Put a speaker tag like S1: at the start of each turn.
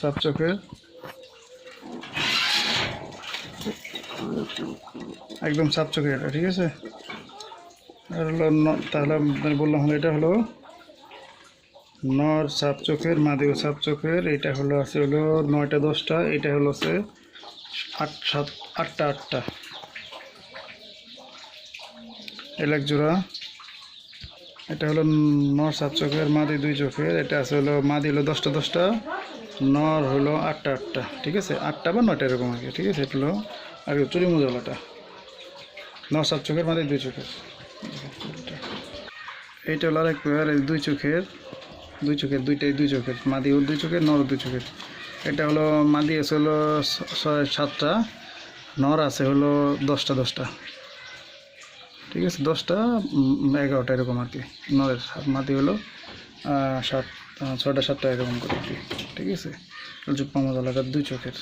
S1: সাপ চোখের, একদম সাপ চোখের এটা, ঠিক আছে। আর হলো তাহলে আমি বললাম হলো এটা হলো নর সাপ চোখের, মাদিও সাপ চোখের। এটা হলো আছে হলো 9টা 10টা, এটা হলো আছে 8 7 8টা 8টা। এল এক জোড়া। এটা হলো নর সাত চোখের, মাদি 2 চোখের। এটা আছে হলো মাদি হলো 10টা 10টা, নর হলো 8টা 8টা, ঠিক আছে। 8টা বা 9টা এরকম আর কি, ঠিক আছে। এটা হলো আর চুরি মুজালাটা নর সাত চোখের, মাদি 2 চোখের। এইটা হলো আরেক পেয়ার, এই 2 চোখের, 2 চোখের, দুইটাই 2 চোখের, মাদিও 2 চোখের, নরও 2 চোখের। এটা হলো মাদি আছে হলো 7টা, নর আছে হলো 10টা 10টা, ঠিক আছে। 10টা 11টা এরকম আর কি নরের। মাদি হলো 6টা 7টা এরকম করে আর কি, ঠিক আছে। জুপ্পা মজালাটার 2 চোখের।